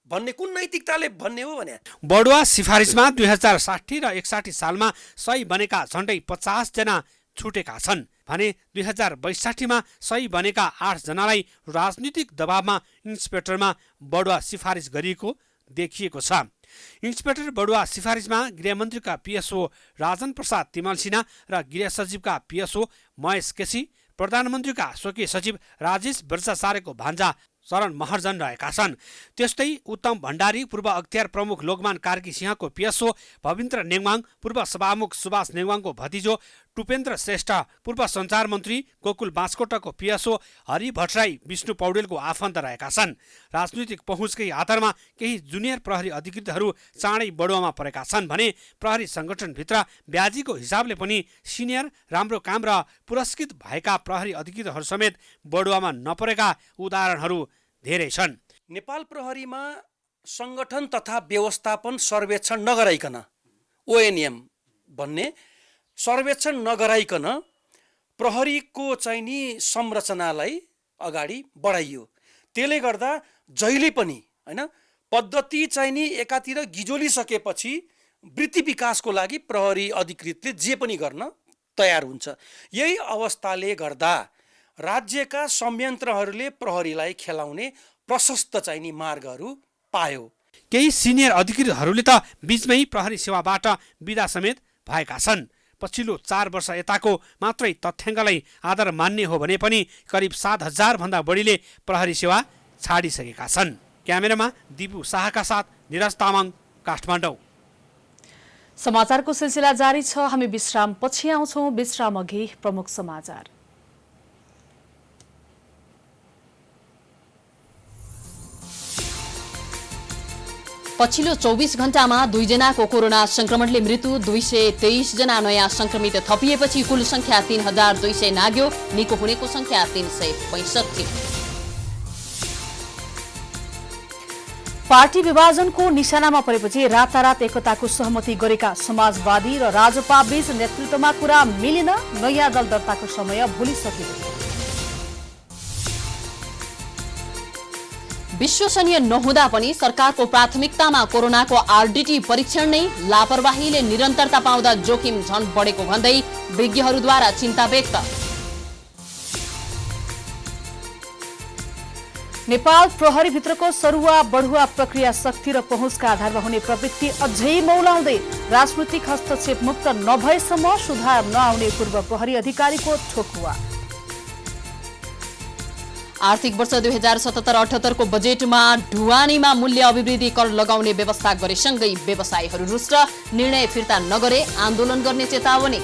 भन्ने कुन नैतिकताले भन्ने हो भने। बडुवा सिफारिसमा 2060 र 61 सालमा सही बनेका झन्डै 50 जना छुटेका छन् भने 2062मा सही बनेका 8 जनालाई राजनीतिक दबावमा इन्सपेक्टरमा बडुवा सिफारिस गरिएको देखिएको छ। इन्सपेक्टर बडुवा सिफारिसमा गृहमन्त्रीका पिएसओ राजन प्रसाद तिमल सिन्हा र गृह सचिवका पिएसओ महेश केसी, प्रधानमन्त्रीका स्वकीय सचिव राजेश बिर्साचार्यको भान्जा शरण महर्जन रहेका छन्। त्यस्तै उत्तम भण्डारी, पूर्व अख्तियार प्रमुख लोकमान कार्की सिंहको पिएसओ भविन्द्र नेङवाङ, पूर्व सभामुख सुभाष नेङवाङको भतिजो टुपेन्द्र श्रेष्ठ, पूर्व सञ्चार मन्त्री गोकुल बाँसकोटाको पिएसओ हरि भट्टराई विष्णु पौडेलको आफन्त रहेका छन्। राजनीतिक पहुँचकै आधारमा केही जुनियर प्रहरी अधिकृतहरू चाँडै बडुवामा परेका छन् भने प्रहरी सङ्गठनभित्र ब्याजीको हिसाबले पनि सिनियर, राम्रो काम र पुरस्कृत भएका प्रहरी अधिकृतहरू समेत बडुवामा नपरेका उदाहरणहरू धेरै छन्। नेपाल प्रहरीमा सङ्गठन तथा व्यवस्थापन सर्वेक्षण नगराइकन, ओएनएम भन्ने सर्वेक्षण नगराइकन प्रहरीको चाहिँ नि संरचनालाई अगाडि बढाइयो। त्यसले गर्दा जहिले पनि हैन पद्धति चाहिँ नि एकातिर गिजोलिसकेपछि वृत्ति विकासको लागि प्रहरी अधिकृतले जे पनि गर्न तयार हुन्छ। यही अवस्थाले गर्दा राज्यका संयन्त्रहरूले प्रहरीलाई खेलाउने प्रशस्त चाहिँ नि मार्गहरू पायो। केही सिनियर अधिकृतहरूले त बीचमै प्रहरी सेवाबाट बिदा समेत भएका छन्। पछिल्लो 4 वर्ष यताको मात्रै तथ्याङ्कलाई आधार मान्ने हो भने पनि करिब 7,000 भन्दा बढीले प्रहरी सेवा छाडिसकेका छन्। क्यामेरामा दिपु शाहका साथ निरज तामाङ, काठमाडौँ। समाचारको सिलसिला जारी छ। हामी विश्राम पछि आउँछौँ। विश्राम अघि प्रमुख समाचार। पछिल्लो 24 घण्टामा 2 जनाको कोरोना संक्रमणले मृत्यु, 223 जना नयाँ संक्रमित थपिएपछि कुल संख्या 3200 नाग्यो। निको हुनेको संख्या 365। पार्टी विभाजनको निशानामा परेपछि रातारात एकताको सहमति गरेका समाजवादी र राजपा बीच नेतृत्वमा कुरा मिलेन। नयाँ दल दर्ताको समय भुलिसकियो। विश्वसनीय नहुँदा पनि सरकारको प्राथमिकतामा कोरोनाको आरडीटी परीक्षण नै लापरवाहीले निरन्तरता पाउँदा जोखिम झन बढेको भन्दै विज्ञहरूद्वारा चिन्ता व्यक्त। नेपाल प्रहरीभित्रको सरुवा बढुवा प्रक्रिया शक्ति र पहुँचका आधारमा हुने प्रवृत्ति अझै मौलाउँदै राजनीतिक हस्तक्षेप मुक्त नभएसम्म सुधार नआउने पूर्व प्रहरी अधिकारीको ठोकुवा। आर्थिक वर्ष 2077-78 को बजेटमा ढुवानीमा मूल्य अभिवृद्धि कर लगाउने व्यवस्था गरेसँगै व्यवसायीहरू रुष्ट, निर्णय फिर्ता नगरे आन्दोलन गर्ने चेतावनी।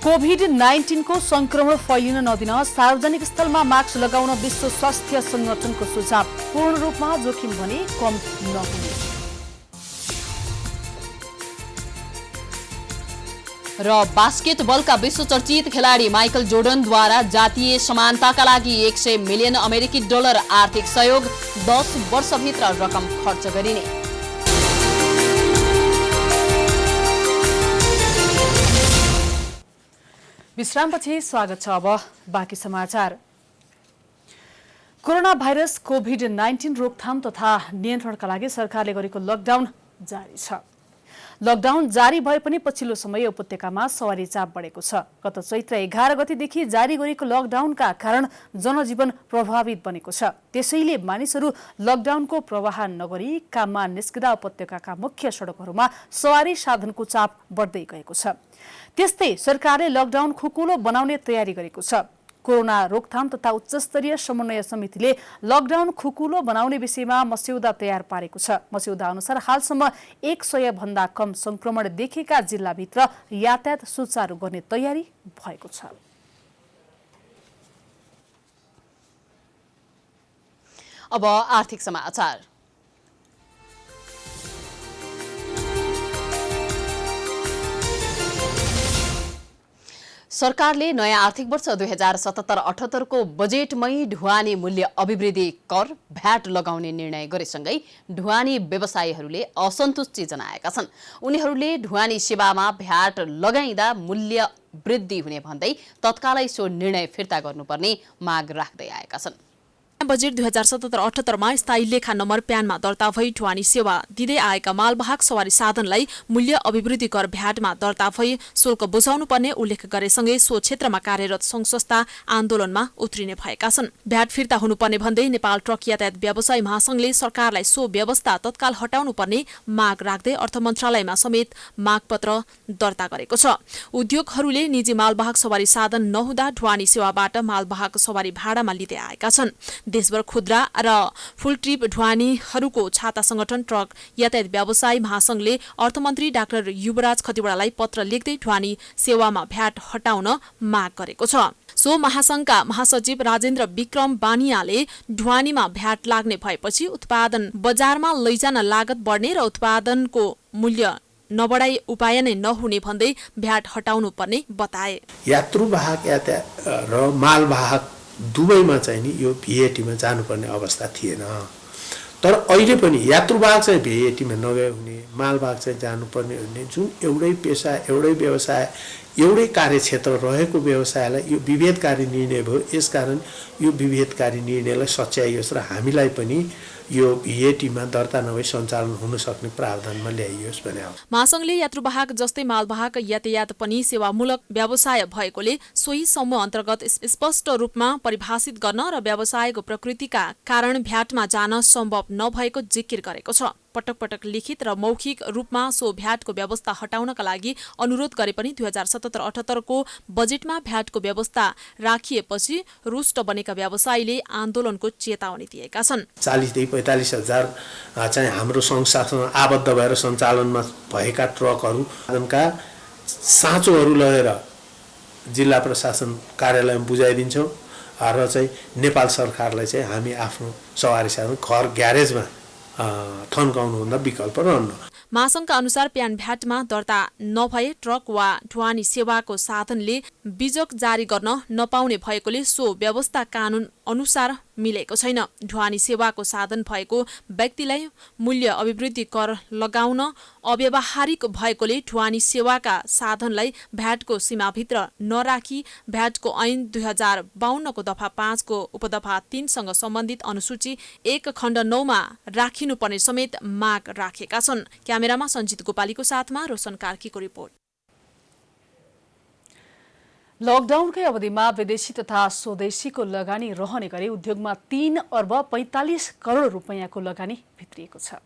कोभिड-19 को संक्रमण फैलिन नदिन सार्वजनिक स्थलमा मास्क लगाउन विश्व स्वास्थ्य संगठनको सुझाव। पूर्ण रूपमा जोखिम भने कम नहुने। र बास्केटबलका विश्व चर्चित खेलाडी माइकल जोर्डनद्वारा जातीय समानताका लागि $100 मिलियन आर्थिक सहयोग, 10 वर्षभित्र रकम खर्च गरिने। विश्रामपछि स्वागत छ। अब बाँकी समाचार। कोरोना भाइरस कोभिड-19 रोकथाम तथा नियन्त्रणका लागि सरकारले गरेको लकडाउन जारी छ। लकडाउन जारी भए पनि पछिल्लो समय उपत्यकामा सवारी चाप बढेको छ। गत चैत्र 11 गतेदेखि जारी गरेको लकडाउनका कारण जनजीवन प्रभावित बनेको छ। त्यसैले मानिसहरू लकडाउनको प्रवाह नगरी काममा निस्किँदा उपत्यकाका मुख्य सडकहरूमा सवारी साधनको चाप बढ्दै गएको छ। त्यस्तै सरकारले लकडाउन खुकुलो बनाउने तयारी गरेको छ। कोरोना रोकथाम तथा उच्चस्तरीय समन्वय समितिले लकडाउन खुकुलो बनाउने विषयमा मस्यौदा तयार पारेको छ। मस्यौदा अनुसार हालसम्म 100 भन्दा कम संक्रमण देखेका जिल्लाभित्र यातायात सुचारू गर्ने तयारी भएको छ। अब आर्थिक समाचार। सरकारले नयाँ आर्थिक वर्ष 2077-78 को बजेटमै ढुवानी मूल्य अभिवृद्धि कर भ्याट लगाउने निर्णय गरेसँगै ढुवानी व्यवसायीहरूले असन्तुष्टि जनाएका छन्। उनीहरूले ढुवानी सेवामा भ्याट लगाइँदा मूल्य वृद्धि हुने भन्दै तत्कालै सो निर्णय फिर्ता गर्नुपर्ने माग राख्दै आएका छन्। बजेट 2077-78 मा स्थायी लेखा नम्बर प्यानमा दर्ता भई ढुवानी सेवा दिँदै आएका मालवाहक सवारी साधनलाई मूल्य अभिवृद्धि कर भ्याटमा दर्ता भई शुल्क बुझाउनु पर्ने उल्लेख गरेसँगै सो क्षेत्रमा कार्यरत संघ-संस्था आन्दोलनमा उत्रिने भएका छन्। भ्याट फिर्ता हुनुपर्ने भन्दै नेपाल ट्रक यातायात व्यवसायी महासंघले सरकारलाई सो व्यवस्था तत्काल हटाउनु पर्ने माग राख्दै अर्थ मन्त्रालयमा समेत मागपत्र दर्ता गरेको छ। उद्योगहरूले निजी मालवाहक सवारी साधन नहुँदा ढुवानी सेवाबाट मालवाहक सवारी भाडामा लिँदै आएका छन्। देशभर खुद्रा र फुल ट्रिप ढुवानीहरूको छाता संगठन ट्रक यातायात व्यवसायी महासंघले अर्थमन्त्री डाक्टर युवराज खतिवड़ालाई पत्र लेख्दै ढुवानी सेवामा भ्याट हटाउन माग गरेको छ। सो महासंघका महासचिव राजेन्द्र विक्रम बानियाले ढुवानीमा भ्याट लाग्ने भएपछि उत्पादन बजारमा लैजान लागत बढ्ने र उत्पादनको मूल्य नबढाई उपाय नै नहुने भन्दै भ्याट हटाउनु पर्ने बताए। यात्रुवाहक यातायात र मालवाहक दुवैमा चाहिँ नि यो भीएटीमा जानुपर्ने अवस्था थिएन। तर अहिले पनि यात्रुवाहक चाहिँ भीएटीमा नगए हुने, मालवाहक चाहिँ जानुपर्ने हुने, जुन एउटै पेसा एउटै व्यवसाय एउटै कार्यक्षेत्र रहेको व्यवसायलाई यो विभेदकारी निर्णय भयो। यसकारण यो विभेदकारी निर्णयलाई सच्याइयोस् र हामीलाई पनि यो भीएटीमा दर्ता नभई सञ्चालन हुन सक्ने प्रावधानमा ल्याइयोस् भने हो। महासंघले यात्रुवाहक जस्तै मालवाहक यातायात पनि सेवामूलक व्यवसाय भएकोले सोही समूह अन्तर्गत स्पष्ट रूपमा परिभाषित गर्न र व्यवसायको प्रकृतिका कारण भ्याटमा जान सम्भव नभएको जिकिर गरेको छ। पटक पटक लिखित र मौखिक रूपमा सो भ्याटको व्यवस्था हटाउनका लागि अनुरोध गरे पनि 2077-78 को बजेटमा भ्याटको व्यवस्था राखिएपछि रुष्ट बनेका व्यवसायीले आन्दोलनको चेतावनी दिएका छन्। 40-45 हजार चाहिँ हाम्रो संस्थासँग आबद्ध भएर सञ्चालनमा भएका ट्रकहरूका साँचोहरू लगेर जिल्ला प्रशासन कार्यालयमा बुझाइदिन्छौँ र चाहिँ नेपाल सरकारलाई चाहिँ हामी आफ्नो सवारी साधन घर ग्यारेजमा ठन्काउनुभन्दा विकल्प रहन्न। महासंघका अनुसार प्यान भ्याटमा दर्ता नभए ट्रक वा ढुवानी सेवाको साधनले बिजक जारी गर्न नपाउने भएकोले सो व्यवस्था कानून अनुसार मिलेको छैन। ढुवानी सेवाको साधन भएको व्यक्तिलाई मूल्य अभिवृद्धि कर लगाउन अव्यावहारिक भएकोले ढुवानी सेवाका साधनलाई भ्याटको सीमाभित्र नराखी भ्याटको ऐन 2052 को दफा 5 को उपदफा 3 सँग सम्बन्धित अनुसूची 1 खण्ड 9 मा राखिनुपर्ने समेत माग राखेका छन्। क्यामेरामा सञ्जित गोपालीको साथमा रोशन कार्कीको रिपोर्ट। लकडाउनकै अवधिमा विदेशी तथा स्वदेशीको लगानी रहने गरी उद्योगमा 3 अर्ब 45 करोड रुपैयाँको लगानी भित्रिएको छ।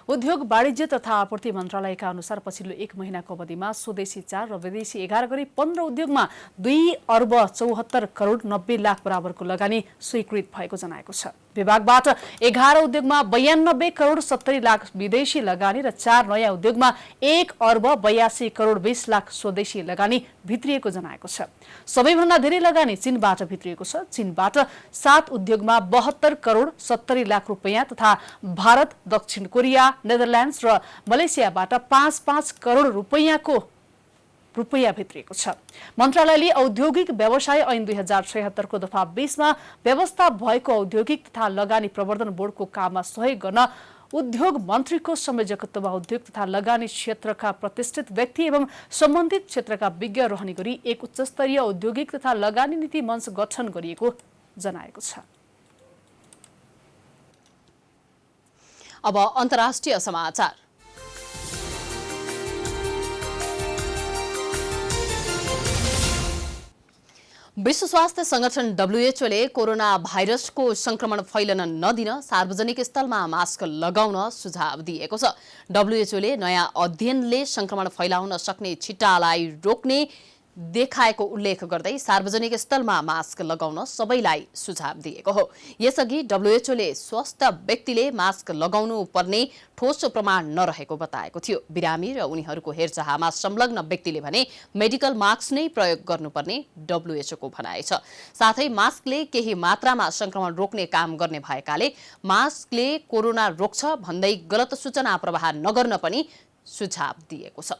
उद्योग वाणिज्य तथा आपूर्ति मन्त्रालयका अनुसार पछिल्लो 1 महिनाको अवधिमा स्वदेशी 4 र विदेशी 11 गरी 15 उद्योगमा 2 अर्ब 74 करोड 90 लाख बराबरको लगानी स्वीकृत भएको जनाएको छ। विभागबाट 11 उद्योगमा 92 करोड 70 लाख विदेशी लगानी र 4 नयाँ उद्योगमा 1 अर्ब 82 करोड 20 लाख स्वदेशी लगानी भित्रिएको जनाएको छ। सबैभन्दा धेरै लगानी चीनबाट भित्रिएको छ। चीनबाट 7 उद्योगमा 72 करोड 70 लाख रुपैयाँ तथा भारत, दक्षिण कोरिया, नेदरल्यान्ड्स र मलेसियाबाट 5-5 करोड रुपैयाँको भित्रिएको छ। मन्त्रालयले औद्योगिक व्यवसाय ऐन 2076 को दफा 20 मा व्यवस्था भएको औद्योगिक तथा लगानी प्रवर्धन बोर्डको काममा सहयोग गर्न उद्योग मन्त्रीको संयोजकत्वमा उद्योग तथा लगानी क्षेत्रका प्रतिष्ठित व्यक्ति एवं सम्बन्धित क्षेत्रका विज्ञ रहने गरी एक उच्चस्तरीय औद्योगिक तथा लगानी नीति मञ्च गठन गरिएको जनाएको छ। अब अन्तर्राष्ट्रिय समाचार। विश्व स्वास्थ्य संगठन WHO ले कोरोना भाइरसको संक्रमण फैलन नदिन सार्वजनिक स्थलमा मास्क लगाउन सुझाव दिएको छ। WHO ले नयाँ अध्ययनले संक्रमण फैलाउन सक्ने छिट्टालाई रोक्ने देखाएको उल्लेख गर्दै सार्वजनिक स्थलमा मास्क लगाउन सबैलाई सुझाव दिएको हो। यसअघि WHO ले स्वस्थ व्यक्तिले मास्क लगाउनु पर्ने ठोस प्रमाण नरहेको बताएको थियो। बिरामी र उनीहरूको हेरचाहमा संलग्न व्यक्तिले भने मेडिकल मास्क नै प्रयोग गर्नुपर्ने WHO को भनाइ छ। साथै मास्कले केही मात्रामा संक्रमण रोक्ने काम गर्ने भएकाले मास्कले कोरोना रोक्छ भन्दै गलत सूचना प्रवाह नगर्न पनि सुझाव दिएको छ।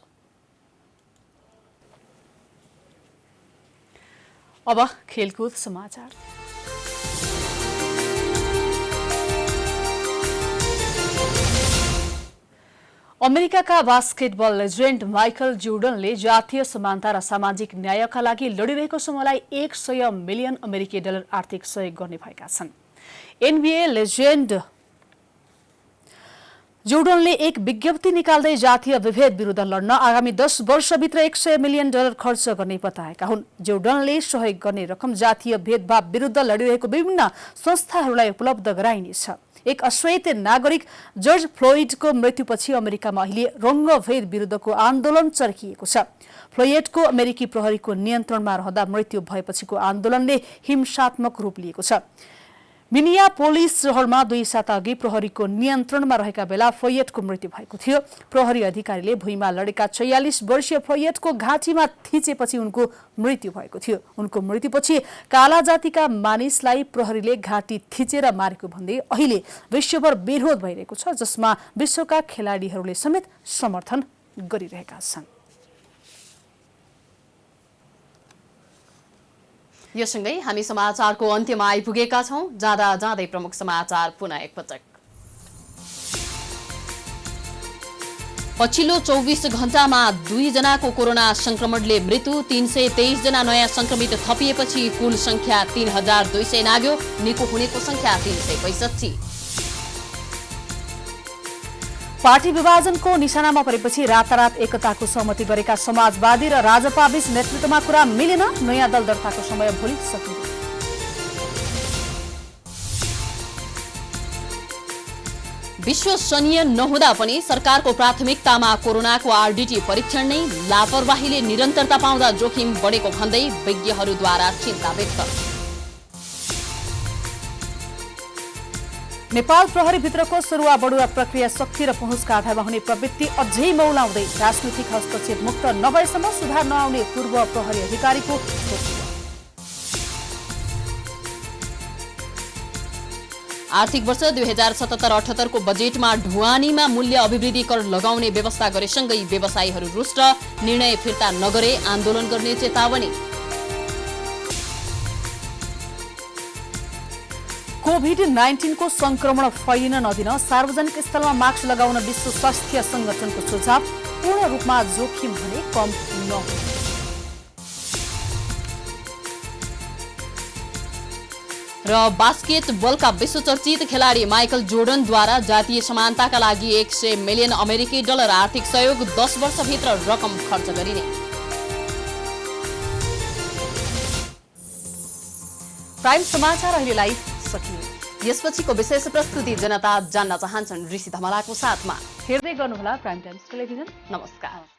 अब खेलकुद समाचार। अमेरिकाका बास्केटबल लेजेन्ड माइकल जोर्डनले जातीय समानता र सामाजिक न्यायका लागि लडिरहेको समूहलाई $100 मिलियन अमेरिकी आर्थिक सहयोग गर्ने भएका छन्। NBA लेजेन्ड जोर्डनले एक विज्ञप्ति निकाल्दै जातीय विभेद विरुद्ध लड्न आगामी 10 वर्षभित्र $100 मिलियन खर्च गर्ने बताएका हुन्। जोर्डनले सहयोग गर्ने रकम जातीय भेदभाव विरुद्ध लडिरहेको विभिन्न संस्थाहरूलाई उपलब्ध गराइनेछ। एक अश्वेत नागरिक जर्ज फ्लोइडको मृत्युपछि अमेरिकामा अहिले रङ्गभेद विरुद्धको आन्दोलन चर्किएको छ। फ्लोइडको अमेरिकी प्रहरीको नियन्त्रणमा रहँदा मृत्यु भएपछिको आन्दोलनले हिंसात्मक रूप लिएको छ। मिनियापोलिस शहरमा 2 साता अघि प्रहरीको नियन्त्रणमा रहेका बेला फ्लोइडको मृत्यु भएको थियो। प्रहरी अधिकारीले भुइँमा लडेका 46 वर्षीय फ्लोइडको घाँटीमा थिचेपछि उनको मृत्यु भएको थियो। उनको मृत्युपछि काला जातिका मानिसलाई प्रहरीले घाँटी थिचेर मारेको भन्दै अहिले विश्वभर विरोध भइरहेको छ, जसमा विश्वका खेलाडीहरूले समेत समर्थन गरिरहेका छन्। यससँगै हामी समाचारको अन्त्यमा आइपुगेका छौं। जाँदा जाँदै प्रमुख समाचार पुनः एकपटक। पछिल्लो 24 घण्टामा 2 जनाको कोरोना संक्रमणले मृत्यु, 323 जना नयाँ संक्रमित थपिएपछि कुल संख्या 3200 नाग्यो। निको हुनेको संख्या 365। पार्टी विभाजनको निशानामा परेपछि रातारात एकताको सहमति गरेका समाजवादी र राजपाबीच नेतृत्वमा कुरा मिलेन। नयाँ दल दर्ताको समय भोलि सकिन्छ। विश्वसनीय नहुँदा पनि सरकारको प्राथमिकतामा कोरोनाको आरडीटी परीक्षण नै, लापरवाहीले निरन्तरता पाउँदा जोखिम बढेको भन्दै विज्ञहरूद्वारा चिन्ता व्यक्त। नेपाल प्रहरीभित्रको सरुवा बढुवा प्रक्रिया शक्ति र पहुँचका आधारमा हुने प्रवृत्ति अझै मौलाउँदै राजनीतिक हस्तक्षेप मुक्त नभएसम्म सुधार नआउने पूर्व प्रहरी अधिकारीको आर्थिक वर्ष 2077-78 को बजेटमा ढुवानीमा मूल्य अभिवृद्धि कर लगाउने व्यवस्था गरेसँगै व्यवसायीहरू रुष्ट, निर्णय फिर्ता नगरे आन्दोलन गर्ने चेतावनी। कोभिड-19 को संक्रमण फैलिन नदिन सार्वजनिक स्थलमा मास्क लगाउन विश्व स्वास्थ्य संगठनको सुझाव। पूर्ण रूपमा जोखिम भने कम नहुने। र बास्केटबलका विश्वचर्चित खेलाडी माइकल जोर्डनद्वारा जातीय समानताका लागि $100 मिलियन अमेरिकी आर्थिक सहयोग, 10 वर्षभित्र रकम खर्च गरिने। प्राइम समाचार अहिलेलाई सकियो। यसपछिको विशेष प्रस्तुति जनता जान्न चाहन्छन् ऋषि धमलाको साथमा। हेर्दै गर्नुहोला प्राइम टाइम्स टेलिभिजन। नमस्कार।